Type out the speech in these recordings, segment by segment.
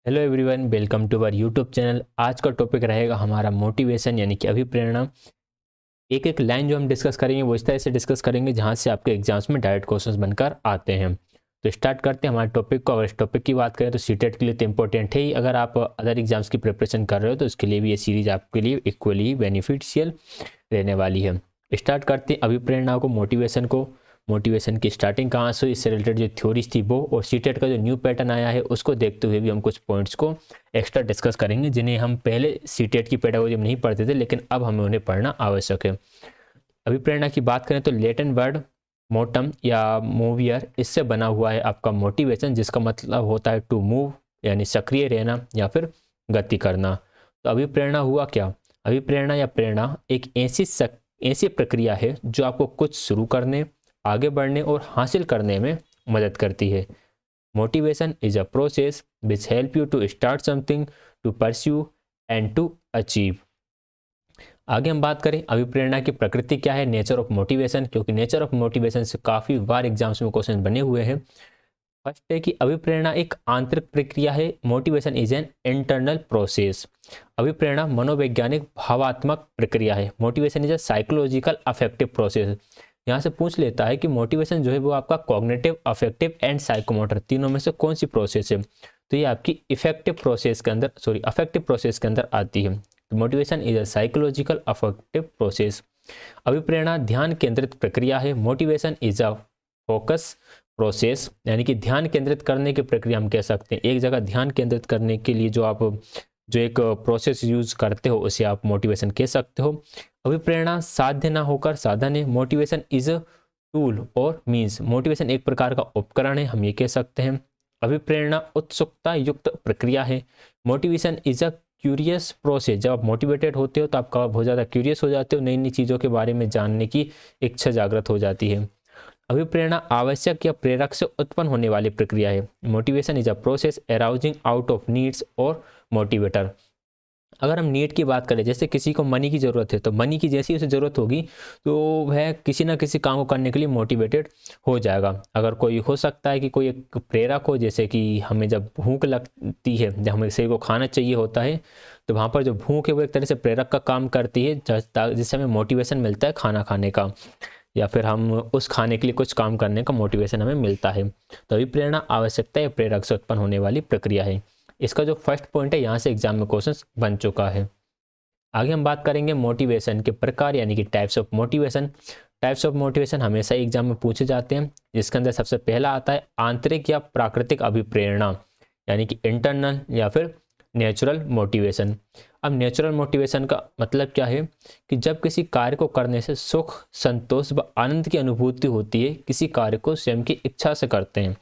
Hello everyone, welcome to our YouTube channel. आज का topic रहेगा हमारा मोटिवेशन यानी कि अभिप्रेरणा। एक एक लाइन जो हम डिस्कस करेंगे वो इस तरह से डिस्कस करेंगे जहाँ से आपके एग्जाम्स में डायरेक्ट क्वेश्चंस बनकर आते हैं। तो स्टार्ट करते हैं हमारे टॉपिक को। अगर इस टॉपिक की बात करें तो सीटेट के लिए तो इंपॉर्टेंट है ही। अगर आप अदर एग्जाम्स की प्रिपरेशन कर रहे हो तो उसके लिए भी ये सीरीज आपके लिए इक्वली बेनिफिशियल रहने वाली है। स्टार्ट करते हैं अभिप्रेरणा को, मोटिवेशन को। मोटिवेशन की स्टार्टिंग कहाँ से हुई, इससे रिलेटेड जो थ्योरीज थी वो, और सीटेट का जो न्यू पैटर्न आया है उसको देखते हुए भी हम कुछ पॉइंट्स को एक्स्ट्रा डिस्कस करेंगे जिन्हें हम पहले सीटेट की पेडागोजी में नहीं पढ़ते थे, लेकिन अब हमें उन्हें पढ़ना आवश्यक है। अभिप्रेरणा की बात करें तो लैटिन वर्ड मोटम या मूवियर, इससे बना हुआ है आपका मोटिवेशन, जिसका मतलब होता है टू मूव यानी सक्रिय रहना या फिर गति करना। तो अभिप्रेरणा हुआ क्या? अभिप्रेरणा या प्रेरणा एक ऐसी प्रक्रिया है जो आपको कुछ शुरू करने, आगे बढ़ने और हासिल करने में मदद करती है। Motivation is a process which help you to start something, to pursue and to achieve. आगे हम बात करें अभिप्रेरणा की प्रकृति क्या है, नेचर ऑफ मोटिवेशन, क्योंकि नेचर ऑफ मोटिवेशन से काफ़ी बार एग्जाम्स में क्वेश्चन बने हुए हैं। फर्स्ट है कि अभिप्रेरणा एक आंतरिक प्रक्रिया है। Motivation is an internal process. अभिप्रेरणा मनोवैज्ञानिक भावात्मक प्रक्रिया है। Motivation is a psychological affective process. यहाँ से पूछ लेता है कि मोटिवेशन जो है वो आपका कॉग्निटिव, अफेक्टिव एंड साइकोमोटर तीनों में से कौन सी प्रोसेस है? तो ये आपकी अफेक्टिव प्रोसेस के अंदर आती है। Motivation is a psychological affective process. अभिप्रेरणा ध्यान केंद्रित प्रक्रिया है। Motivation is a focus process, यानी कि ध्यान केंद्रित करने की प्रक्रिया हम कह सकते हैं। एक जगह ध्यान केंद्रित करने के लिए जो एक प्रोसेस यूज करते हो उसे आप मोटिवेशन कह सकते हो। अभिप्रेरणा साध्य ना होकर साधन है। मोटिवेशन इज अ टूल और मीन्स। मोटिवेशन एक प्रकार का उपकरण है, हम ये कह सकते हैं। अभिप्रेरणा उत्सुकता युक्त प्रक्रिया है। Motivation is a curious process. जब आप मोटिवेटेड होते हो तो आप बहुत ज़्यादा क्यूरियस हो जाते हो, नई नई चीज़ों के बारे में जानने की इच्छा जागृत हो जाती है। अभिप्रेरणा आवश्यक या प्रेरक से उत्पन्न होने वाली प्रक्रिया है। Motivation is a process arousing out of needs और मोटिवेटर। अगर हम नीड की बात करें, जैसे किसी को मनी की ज़रूरत है तो मनी की जैसी उसे ज़रूरत होगी तो वह किसी ना किसी काम को करने के लिए मोटिवेटेड हो जाएगा। अगर कोई हो सकता है कि कोई एक प्रेरक हो, जैसे कि हमें जब भूख लगती है, जब हमें किसी को खाना चाहिए होता है तो वहाँ पर जो भूख है वो एक तरह से प्रेरक का काम करती है, जिससे हमें मोटिवेशन मिलता है खाना खाने का, या फिर हम उस खाने के लिए कुछ काम करने का मोटिवेशन हमें मिलता है। तो अभी प्रेरणा आवश्यकता या प्रेरक से उत्पन्न होने वाली प्रक्रिया है। इसका जो फर्स्ट पॉइंट है यहाँ से एग्जाम में क्वेश्चन बन चुका है। आगे हम बात करेंगे मोटिवेशन के प्रकार यानी कि types of motivation. Types of motivation हमेशा एग्जाम में पूछे जाते हैं, जिसके अंदर सबसे पहला आता है आंतरिक या प्राकृतिक अभिप्रेरणा, यानी कि इंटरनल या फिर नेचुरल मोटिवेशन। अब नेचुरल मोटिवेशन का मतलब क्या है कि जब किसी कार्य को करने से सुख, संतोष व आनंद की अनुभूति होती है, किसी कार्य को स्वयं की इच्छा से करते हैं,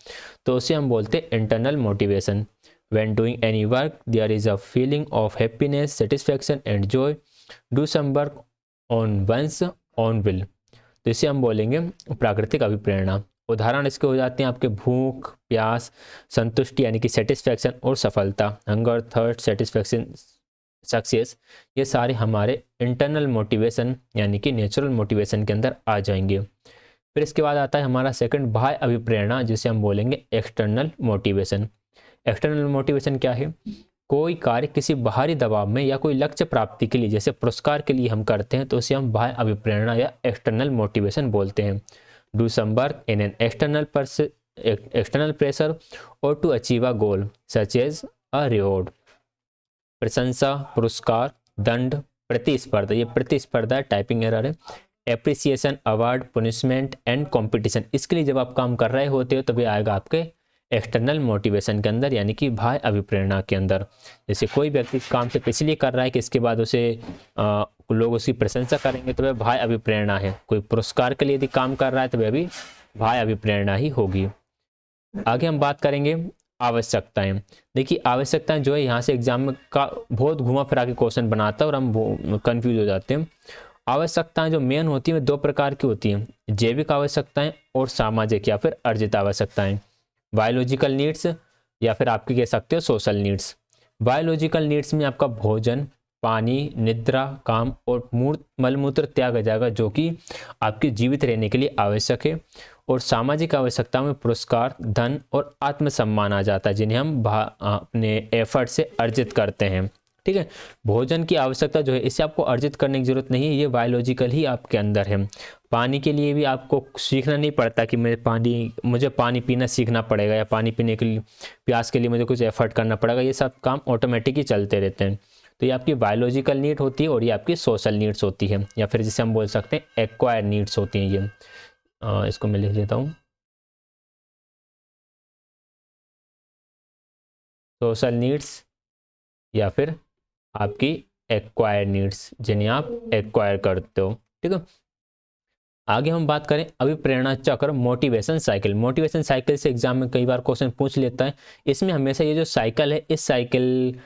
तो उसे हम बोलते हैं internal motivation. When doing any work, there is a feeling of happiness, satisfaction and joy. Do some work on one's own will. तो इसे हम बोलेंगे प्राकृतिक अभिप्रेरणा। उदाहरण इसके हो जाते हैं आपके भूख, प्यास, संतुष्टि यानी कि सेटिस्फैक्शन और सफलता, हंगर, थर्स्ट, सेटिस्फैक्शन, सक्सेस। ये सारे हमारे इंटरनल मोटिवेशन यानी कि नेचुरल मोटिवेशन के अंदर आ जाएंगे। फिर इसके बाद आता है हमारा सेकंड बाह्य अभिप्रेरणा, जिसे हम बोलेंगे एक्सटर्नल मोटिवेशन। एक्सटर्नल मोटिवेशन क्या है? कोई कार्य किसी बाहरी दबाव में या कोई लक्ष्य प्राप्ति के लिए, जैसे पुरस्कार के लिए हम करते हैं, तो उसे हम बाह्य अभिप्रेरणा या एक्सटर्नल मोटिवेशन बोलते हैं। Do some work in an external pressure और to achieve a goal such as a reward. प्रशंसा, पुरस्कार, दंड, प्रतिस्पर्धा, ये प्रतिस्पर्धा टाइपिंग एरर है। Appreciation, award, punishment and competition, इसके लिए जब आप काम कर रहे होते हो तभी आएगा आपके एक्सटर्नल मोटिवेशन के अंदर, यानी कि बाह्य अभिप्रेरणा के अंदर। जैसे कोई व्यक्ति काम से इसलिए कर रहा है कि इसके बाद उसे लोग उसकी प्रशंसा करेंगे, तो वह बाह्य अभिप्रेरणा है। कोई पुरस्कार के लिए यदि काम कर रहा है तो वह भी बाह्य अभिप्रेरणा ही होगी। आगे हम बात करेंगे आवश्यकताएं। देखिए आवश्यकताएं जो है यहाँ से एग्जाम में का बहुत घुमा फिरा के क्वेश्चन बनाता है और हम कंफ्यूज हो जाते हैं। आवश्यकताएं जो मेन होती हैं दो प्रकार की होती हैं, जैविक आवश्यकताएं और सामाजिक या फिर अर्जित आवश्यकताएं। बायोलॉजिकल नीड्स या फिर आपकी कह सकते हो सोशल नीड्स। बायोलॉजिकल नीड्स में आपका भोजन, पानी, निद्रा, काम और मलमूत्र त्याग जाएगा, जो कि आपके जीवित रहने के लिए आवश्यक है। और सामाजिक आवश्यकताओं में पुरस्कार, धन और आत्मसम्मान आ जाता है, जिन्हें हम अपने एफर्ट से अर्जित करते हैं। ठीक है, भोजन की आवश्यकता जो है इसे आपको अर्जित करने की जरूरत नहीं है, ये बायोलॉजिकल ही आपके अंदर है। पानी के लिए भी आपको सीखना नहीं पड़ता कि मुझे पानी पीना सीखना पड़ेगा, या पानी पीने के लिए, प्यास के लिए मुझे कुछ एफर्ट करना पड़ेगा, ये सब काम ऑटोमेटिक ही चलते रहते हैं। तो ये आपकी बायोलॉजिकल नीड होती है और ये आपकी सोशल नीड्स होती है, या फिर जिसे हम बोल सकते हैं एक्वायर नीड्स होती हैं ये। इसको मैं लिख लेता हूँ, सोशल नीड्स या फिर आपकी एक्वायर नीड्स, जिन्हें आप एक्वायर करते हो। ठीक है, आगे हम बात करें अभिप्रेरणा चक्र, मोटिवेशन साइकिल। मोटिवेशन साइकिल से एग्जाम में कई बार क्वेश्चन पूछ लेता है। इसमें हमेशा ये जो साइकिल है, इस साइकिल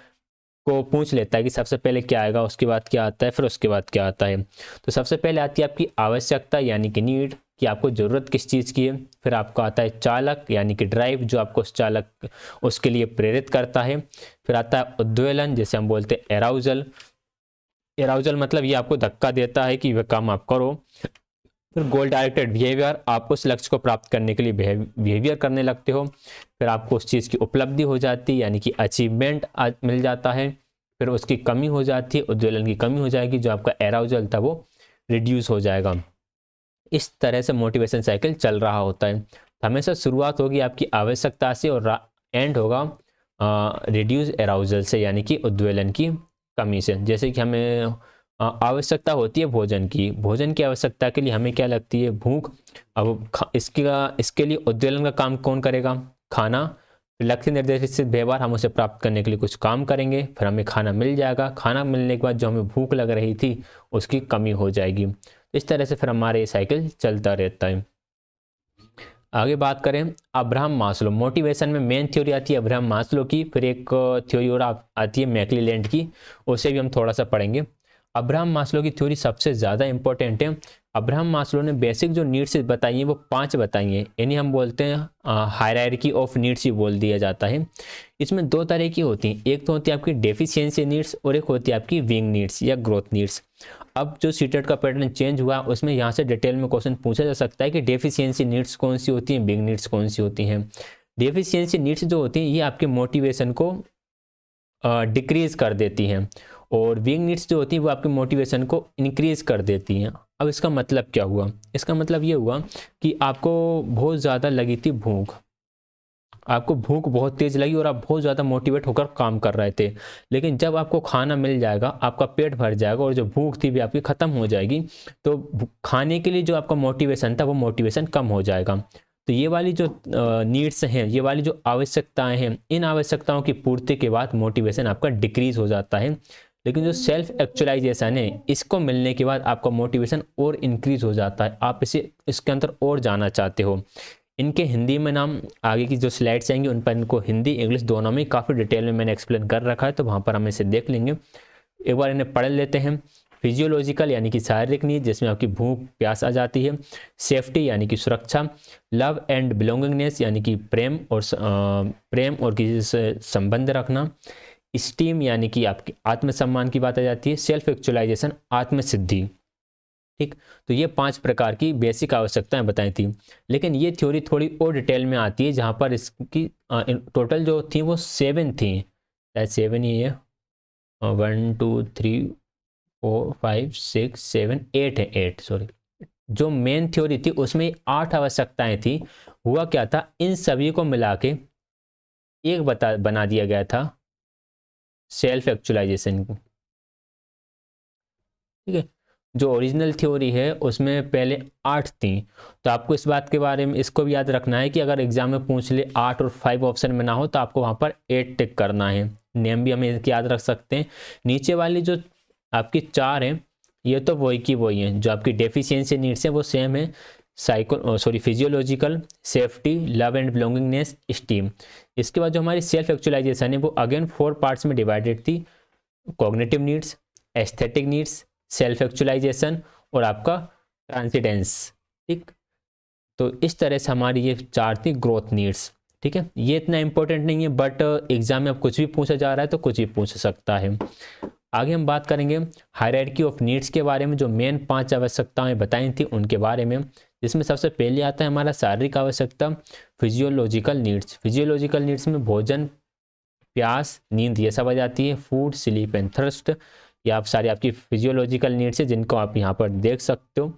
को पूछ लेता है कि सबसे पहले क्या आएगा, उसके बाद क्या आता है, फिर उसके बाद क्या आता है। तो सबसे पहले आती है आपकी आवश्यकता यानी कि नीड, कि आपको ज़रूरत किस चीज़ की है। फिर आपका आता है चालक यानी कि ड्राइव, जो आपको उस चालक उसके लिए प्रेरित करता है। फिर आता है उद्वेलन, जैसे हम बोलते हैं एराउजल। एराउजल मतलब ये आपको धक्का देता है कि वह काम आप करो। फिर गोल डायरेक्टेड बिहेवियर, आप उस लक्ष्य को प्राप्त करने के लिए बिहेवियर करने लगते हो। फिर आपको उस चीज़ की उपलब्धि हो जाती है यानी कि अचीवमेंट मिल जाता है। फिर उसकी कमी हो जाती है, उद्वेलन की कमी हो जाएगी, जो आपका एराउजल था वो रिड्यूस हो जाएगा। इस तरह से मोटिवेशन साइकिल चल रहा होता है। हमेशा शुरुआत होगी आपकी आवश्यकता से और एंड होगा रिड्यूस एराउजल से, यानी कि उद्वेलन की कमी से। जैसे कि हमें आवश्यकता होती है भोजन की, भोजन की आवश्यकता के लिए हमें क्या लगती है, भूख। अब इसके लिए उद्वेलन का काम कौन करेगा, खाना। लक्ष्य निर्देशित व्यवहार, हम उसे प्राप्त करने के लिए कुछ काम करेंगे, फिर हमें खाना मिल जाएगा। खाना मिलने के बाद जो हमें भूख लग रही थी उसकी कमी हो जाएगी। इस तरह से फिर हमारे ये साइकिल चलता रहता है। आगे बात करें अब्राहम मास्लो, मोटिवेशन में मेन थ्योरी आती है अब्राहम मास्लो की। फिर एक थ्योरी और आती है मैक्लीलैंड की, उसे भी हम थोड़ा सा पढ़ेंगे। अब्राहम मास्लो की थ्योरी सबसे ज़्यादा इंपॉर्टेंट है। अब्राहम मास्लो ने बेसिक जो नीड्स बताई हैं वो 5 बताई हैं, यानी हम बोलते हैं हायरार्की ऑफ नीड्स ही बोल दिया जाता है। इसमें 2 तरह की होती हैं, एक तो होती है आपकी डेफिशिएंसी नीड्स और एक होती है आपकी विंग नीड्स या ग्रोथ नीड्स। अब जो सीटेट का पैटर्न चेंज हुआ उसमें यहाँ से डिटेल में क्वेश्चन पूछा जा सकता है कि डेफिशिएंसी नीड्स कौन सी होती हैं, विंग नीड्स कौन सी होती हैं। डेफिशिएंसी नीड्स जो होती हैं ये आपके मोटिवेशन को डिक्रीज कर देती हैं, और विंग नीड्स जो होती हैं वो आपके मोटिवेशन को इंक्रीज कर देती हैं। अब इसका मतलब क्या हुआ, इसका मतलब ये हुआ कि आपको बहुत ज़्यादा लगी थी भूख, आपको भूख बहुत तेज़ लगी और आप बहुत ज़्यादा मोटिवेट होकर काम कर रहे थे। लेकिन जब आपको खाना मिल जाएगा, आपका पेट भर जाएगा और जो भूख थी भी आपकी ख़त्म हो जाएगी, तो खाने के लिए जो आपका मोटिवेशन था वो मोटिवेशन कम हो जाएगा। तो ये वाली जो नीड्स हैं, ये वाली जो आवश्यकताएं हैं, इन आवश्यकताओं की पूर्ति के बाद मोटिवेशन आपका डिक्रीज हो जाता है। लेकिन जो सेल्फ एक्चुअलाइजेशन है, इसको मिलने के बाद आपका मोटिवेशन और इंक्रीज हो जाता है, आप इसके अंदर और जाना चाहते हो। इनके हिंदी में नाम आगे की जो स्लाइड्स आएंगी उन पर इनको हिंदी इंग्लिश दोनों में काफ़ी डिटेल में मैंने एक्सप्लेन कर रखा है, तो वहाँ पर हम इसे देख लेंगे। एक बार इन्हें पढ़ लेते हैं। फिजियोलॉजिकल यानी कि शारीरिक नीड, जिसमें आपकी भूख प्यास आ जाती है। सेफ्टी यानी कि सुरक्षा। लव एंड बिलोंगिंगनेस यानी कि प्रेम और किसी से संबंध रखना। स्टीम यानी कि आपकी आत्मसम्मान की बात आ जाती है। सेल्फ एक्चुअलाइजेशन आत्मसिद्धि। ठीक, तो ये 5 प्रकार की बेसिक आवश्यकताएं बताई थी। लेकिन ये थ्योरी थोड़ी और डिटेल में आती है, जहाँ पर इसकी टोटल जो थी वो 7 थी, 7 ही है, 1 2 3 4 5 6 7 8 है, 8 सॉरी। जो मेन थ्योरी थी उसमें 8 आवश्यकताएं थी। हुआ क्या था, इन सभी को मिला के एक बना दिया गया था सेल्फ एक्चुअलाइजेशन को। ठीक है, जो ओरिजिनल थ्योरी है उसमें पहले 8 थी। तो आपको इस बात के बारे में इसको भी याद रखना है कि अगर एग्जाम में पूछ ले 8 और 5 ऑप्शन में ना हो तो आपको वहाँ पर 8 टिक करना है। नेम भी हम याद रख सकते हैं। नीचे वाली जो आपकी 4 हैं ये तो वही की वही हैं, जो आपकी डेफिशिएंसी नीड्स है वो सेम है। Physiological, safety, love and belongingness, esteem. इसके बाद जो हमारी सेल्फ एक्चुअलाइजेशन है वो अगेन 4 पार्ट्स में डिवाइडेड थी। Cognitive needs, aesthetic needs, self actualisation और आपका ट्रांसिडेंस। ठीक, तो इस तरह से हमारी ये 4 थी ग्रोथ नीड्स। ठीक है, ये इतना इंपॉर्टेंट नहीं है, बट एग्जाम में अब कुछ भी पूछा जा रहा है तो कुछ भी पूछ सकता है। आगे हम बात करेंगे हायरार्की ऑफ नीड्स के बारे में, जो मेन 5 आवश्यकताएं बताई थी उनके बारे में, जिसमें सबसे पहले आता है हमारा शारीरिक आवश्यकता, फिजियोलॉजिकल नीड्स। फिजियोलॉजिकल नीड्स में भोजन, प्यास, नींद ये सब आ जाती है। फूड, स्लीप एंड थर्स्ट, ये आप सारी आपकी फिजियोलॉजिकल नीड्स है जिनको आप यहाँ पर देख सकते हो।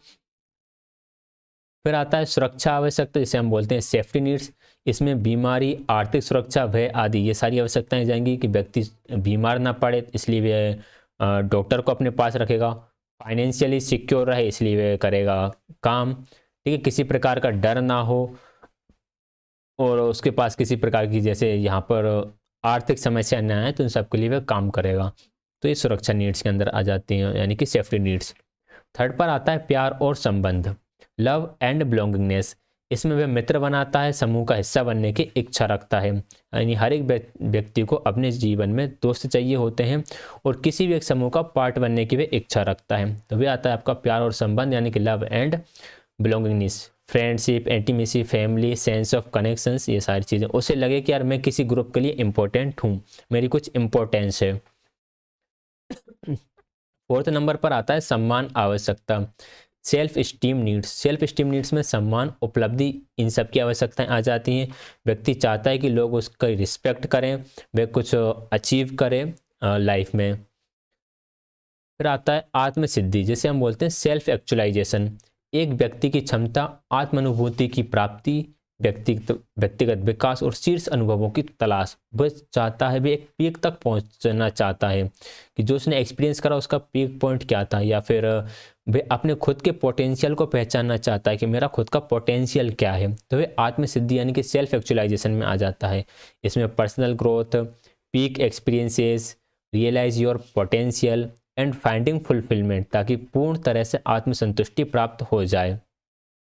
फिर आता है सुरक्षा आवश्यकता, जिसे हम बोलते हैं सेफ्टी नीड्स। इसमें बीमारी, आर्थिक सुरक्षा, भय आदि ये सारी आवश्यकताएं जाएंगी कि व्यक्ति बीमार ना पड़े, इसलिए वह डॉक्टर को अपने पास रखेगा। फाइनेंशियली सिक्योर रहे, इसलिए वह करेगा काम, ठीक है। किसी प्रकार का डर ना हो और उसके पास किसी प्रकार की जैसे यहाँ पर आर्थिक समस्या ना आए, तो उन सब के लिए वह काम करेगा। तो ये सुरक्षा नीड्स के अंदर आ जाती हैं, यानी कि सेफ्टी नीड्स। थर्ड पर आता है प्यार और संबंध, लव एंड बिलोंगिंगनेस। इसमें वह मित्र बनाता है, समूह का हिस्सा बनने की इच्छा रखता है, यानी हर एक व्यक्ति को अपने जीवन में दोस्त चाहिए होते हैं और किसी भी एक समूह का पार्ट बनने की वह इच्छा रखता है। तो वह आता है आपका प्यार और संबंध, यानी कि love and belongingness. Friendship, intimacy, family, sense of connections, ये सारी चीज़ें उसे लगे कि यार मैं किसी ग्रुप के लिए इंपॉर्टेंट हूँ, मेरी कुछ इंपॉर्टेंस है। फोर्थ नंबर पर आता है सम्मान आवश्यकता, self esteem needs. Self esteem needs में सम्मान, उपलब्धि, इन सब की आवश्यकताएं आ जाती हैं। व्यक्ति चाहता है कि लोग उसका रिस्पेक्ट करें, वह कुछ अचीव करें लाइफ में। फिर आता है आत्मसिद्धि, जिसे हम बोलते हैं सेल्फ एक्चुअलाइजेशन। एक व्यक्ति की क्षमता, आत्मानुभूति की प्राप्ति, व्यक्तिगत विकास और शीर्ष अनुभवों की तलाश। वह चाहता है, वह एक पीक तक पहुंचना चाहता है कि जो उसने एक्सपीरियंस करा उसका पीक पॉइंट क्या था, या फिर वह अपने खुद के पोटेंशियल को पहचानना चाहता है कि मेरा खुद का पोटेंशियल क्या है। तो वह आत्मसिद्धि यानी कि सेल्फ एक्चुअलाइजेशन में आ जाता है। इसमें personal growth, peak experiences, realise your potential and finding fulfilment, ताकि पूर्ण तरह से आत्मसंतुष्टि प्राप्त हो जाए,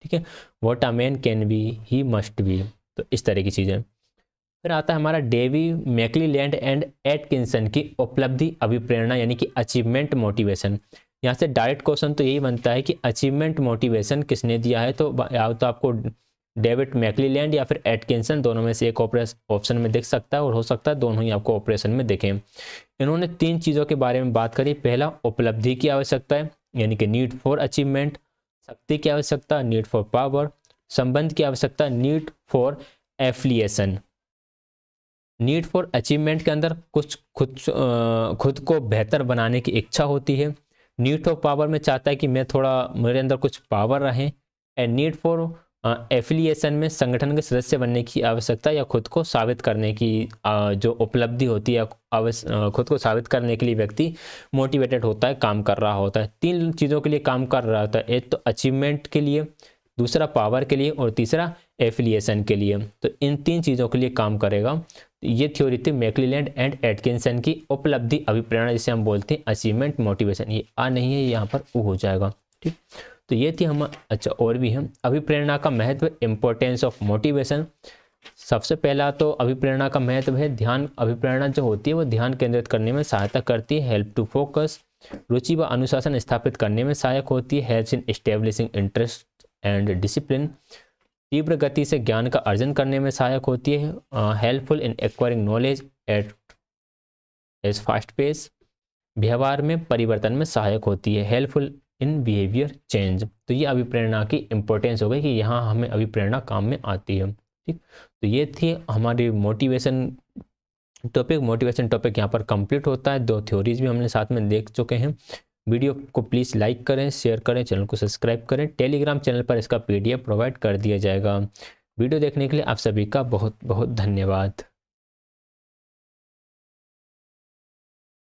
ठीक है। What a man can be he must be, तो इस तरह की चीज़ें। फिर आता है हमारा डेवी मैक्लीलैंड एंड एटकिंसन की उपलब्धि अभिप्रेरणा, यानी कि अचीवमेंट मोटिवेशन। यहाँ से डायरेक्ट क्वेश्चन तो यही बनता है कि अचीवमेंट मोटिवेशन किसने दिया है, तो या तो आपको डेविड मैक्लीलैंड या फिर एटकिंसन, दोनों में से एक ऑप्शन में दिख सकता है और हो सकता है दोनों ही आपको ऑपरेशन में दिखें। इन्होंने 3 चीज़ों के बारे में बात करी। पहला, उपलब्धि की आवश्यकता है, यानी कि नीड फॉर अचीवमेंट। शक्ति की आवश्यकता, नीड फॉर पावर। संबंध की आवश्यकता, need for affiliation. Need for achievement के अंदर कुछ खुद को बेहतर बनाने की इच्छा होती है। नीड फॉर पावर में चाहता है कि मैं थोड़ा, मेरे अंदर कुछ पावर रहे। एंड नीड फॉर एफिलिएशन में संगठन के सदस्य बनने की आवश्यकता या खुद को साबित करने की जो उपलब्धि होती है, खुद को साबित करने के लिए व्यक्ति मोटिवेटेड होता है, काम कर रहा होता है। 3 चीज़ों के लिए काम कर रहा होता है, एक तो अचीवमेंट के लिए, दूसरा पावर के लिए और तीसरा एफिलिएशन के लिए। तो इन 3 चीज़ों के लिए काम करेगा। ये थ्योरी थी मैक्लीलैंड एंड एटकिंसन की उपलब्धि अभिप्रेरणा, जिसे हम बोलते हैं अचीवमेंट मोटिवेशन। ये आ नहीं है, यहाँ पर ऊ हो जाएगा, ठीक। तो ये थी हम, अच्छा और भी है अभिप्रेरणा का महत्व, इंपॉर्टेंस ऑफ मोटिवेशन। सबसे पहला तो अभिप्रेरणा का महत्व है ध्यान। अभिप्रेरणा जो होती है वो ध्यान केंद्रित करने में सहायता करती है, हेल्प टू फोकस। रुचि व अनुशासन स्थापित करने में सहायक होती है, helps in establishing interest and discipline. तीव्र गति से ज्ञान का अर्जन करने में सहायक होती है, helpful in acquiring knowledge at as fast pace. व्यवहार में परिवर्तन में सहायक होती है, हेल्पफुल इन बिहेवियर चेंज। तो ये अभिप्रेरणा की इंपॉर्टेंस हो गई कि यहाँ हमें अभिप्रेरणा काम में आती है, ठीक। तो ये थी हमारी मोटिवेशन टॉपिक यहाँ पर कंप्लीट होता है। 2 थ्योरीज भी हमने साथ में देख चुके हैं। वीडियो को प्लीज़ लाइक करें, शेयर करें, चैनल को सब्सक्राइब करें। टेलीग्राम चैनल पर इसका PDF प्रोवाइड कर दिया जाएगा। वीडियो देखने के लिए आप सभी का बहुत बहुत धन्यवाद।